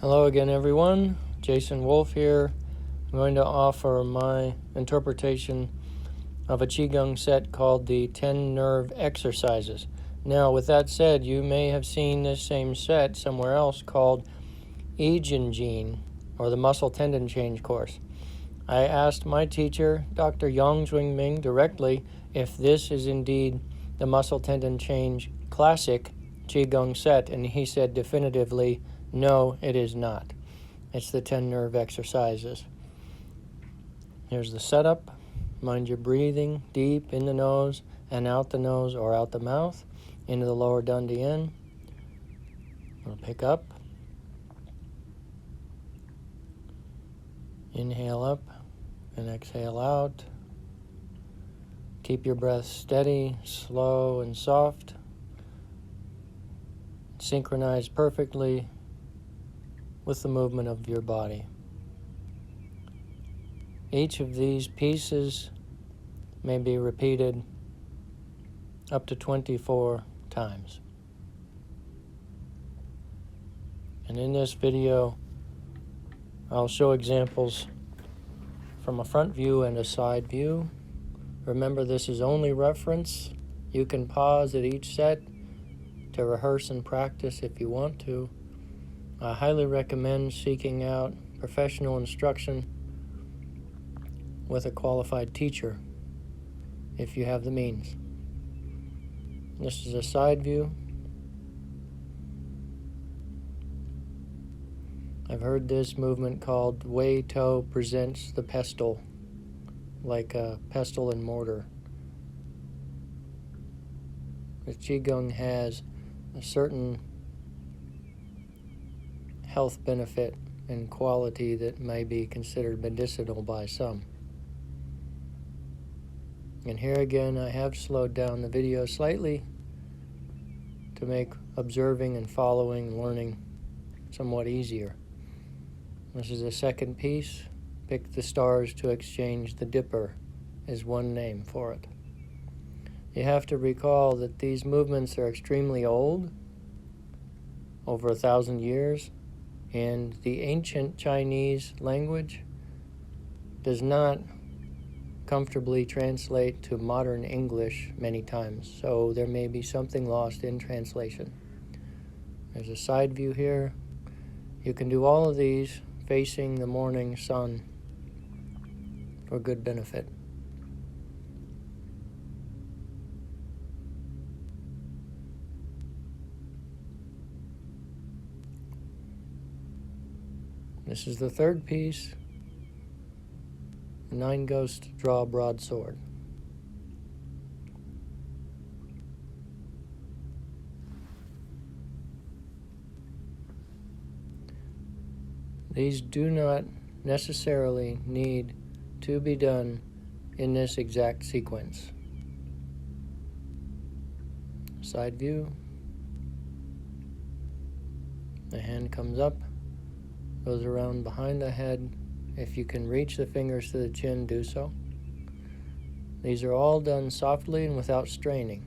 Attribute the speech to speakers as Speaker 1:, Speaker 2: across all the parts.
Speaker 1: Hello again, everyone. Jason Wolf here. I'm going to offer my interpretation of a qigong set called the 10 nerve exercises. Now, with that said, you may have seen this same set somewhere else called qigong, or the muscle tendon change course. I asked my teacher, Dr. Yang Ming, directly if this is indeed the muscle tendon change classic qigong set, and he said definitively, no, it is not. It's the 10 nerve exercises. Here's the setup. Mind your breathing deep in the nose and out the nose or out the mouth into the lower dantian. We'll pick up. Inhale up and exhale out. Keep your breath steady, slow, and soft. Synchronized perfectly with the movement of your body. Each of these pieces may be repeated up to 24 times. And in this video, I'll show examples from a front view and a side view. Remember, this is only reference. You can pause at each set to rehearse and practice if you want to. I highly recommend seeking out professional instruction with a qualified teacher if you have the means. This is a side view. I've heard this movement called Wei Toe presents the pestle, like a pestle and mortar. The qigong has a certain health benefit and quality that may be considered medicinal by some. And here again, I have slowed down the video slightly to make observing and following and learning somewhat easier. This is the second piece. Pick the stars to exchange. The dipper is one name for it. You have to recall that these movements are extremely old, over 1,000 years, and the ancient Chinese language does not comfortably translate to modern English many times, so there may be something lost in translation. There's a side view here. You can do all of these facing the morning sun for good benefit. This is the third piece. 9 ghosts draw broadsword. These do not necessarily need to be done in this exact sequence. Side view. The hand comes up, goes around behind the head. If you can reach the fingers to the chin, do so. These are all done softly and without straining.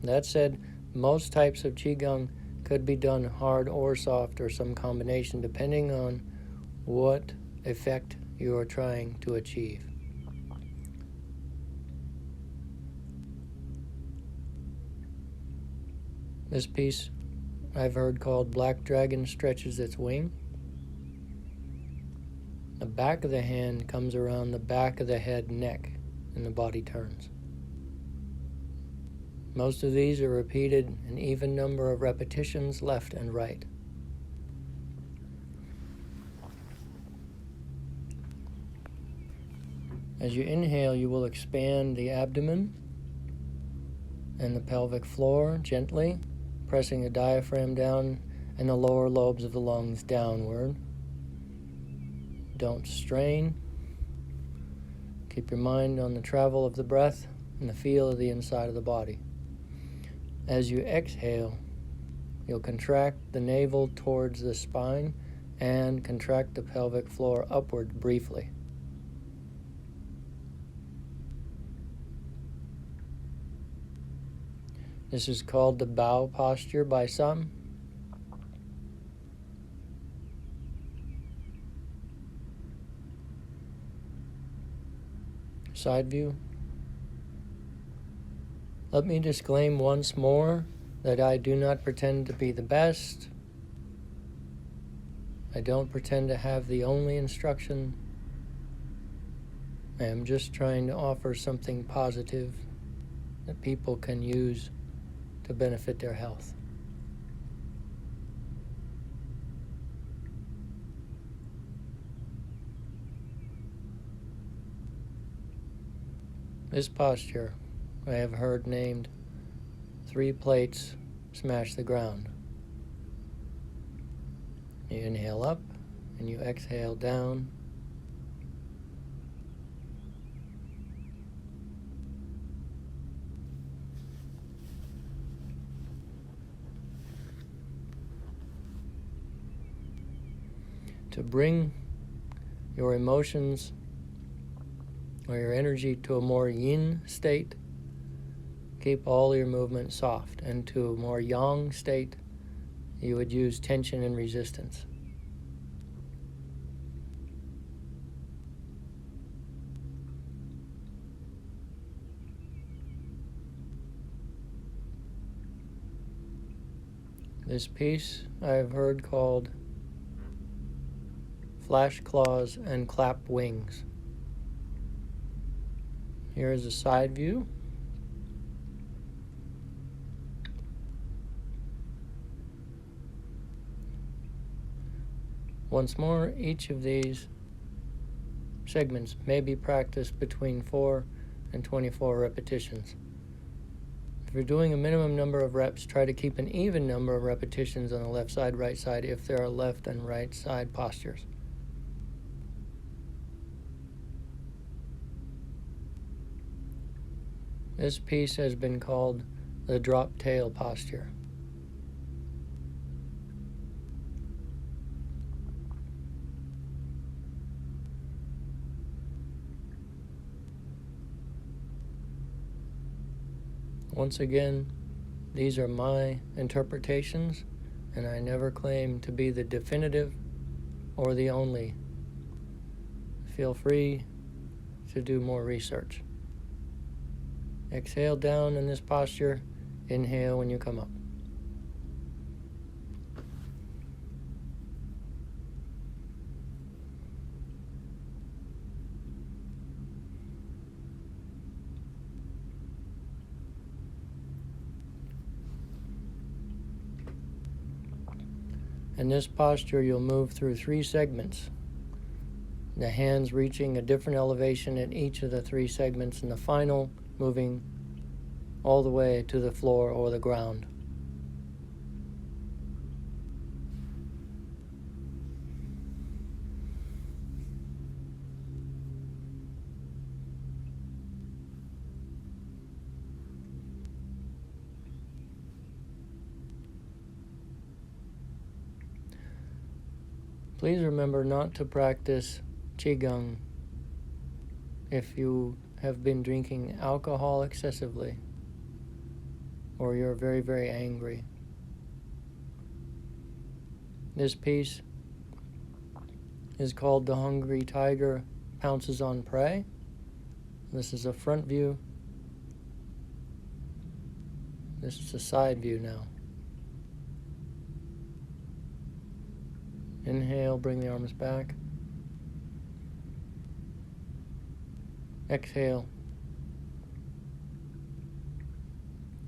Speaker 1: That said, most types of qigong could be done hard or soft or some combination depending on what effect you are trying to achieve. This piece I've heard called Black Dragon stretches its wing. The back of the hand comes around the back of the head, neck, and the body turns. Most of these are repeated an even number of repetitions left and right. As you inhale, you will expand the abdomen and the pelvic floor gently, pressing the diaphragm down and the lower lobes of the lungs downward. Don't strain. Keep your mind on the travel of the breath and the feel of the inside of the body. As you exhale, you'll contract the navel towards the spine and contract the pelvic floor upward briefly. This is called the bow posture by some. side view. Let me disclaim once more that I do not pretend to be the best. I don't pretend to have the only instruction. I am just trying to offer something positive that people can use to benefit their health. This posture I have heard named 3 plates smash the ground. You inhale up and you exhale down. To bring your emotions or your energy to a more yin state, keep all your movement soft, and to a more yang state, you would use tension and resistance. This piece I have heard called flash claws and clap wings. Here is a side view. Once more, each of these segments may be practiced between 4 and 24 repetitions. If you're doing a minimum number of reps, try to keep an even number of repetitions on the left side, right side, if there are left and right side postures. This piece has been called the drop tail posture. Once again, these are my interpretations, and I never claim to be the definitive or the only. Feel free to do more research. Exhale down in this posture. Inhale when you come up. In this posture, you'll move through 3 segments. The hands reaching a different elevation at each of the 3 segments, and the final moving all the way to the floor or the ground. Please remember not to practice qigong if you have been drinking alcohol excessively or you're very, very angry. This piece is called The Hungry Tiger Pounces on Prey. This is a front view. This is a side view now. Inhale, bring the arms back. Exhale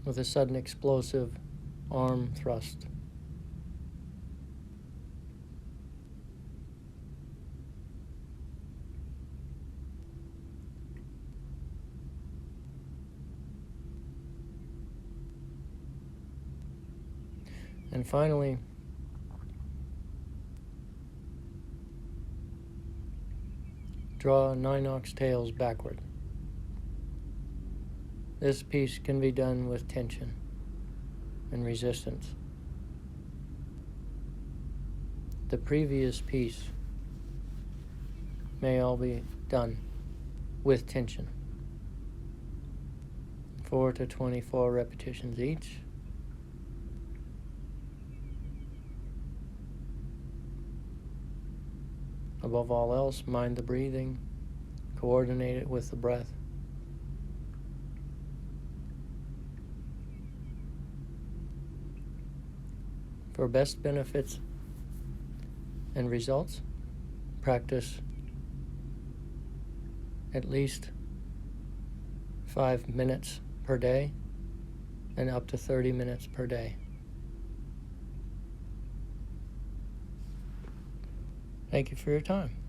Speaker 1: with a sudden explosive arm thrust. And finally, draw 9 oxtails backward. This piece can be done with tension and resistance. The previous piece may all be done with tension. 4 to 24 repetitions each. Above all else, mind the breathing, coordinate it with the breath. For best benefits and results, practice at least 5 minutes per day and up to 30 minutes per day. Thank you for your time.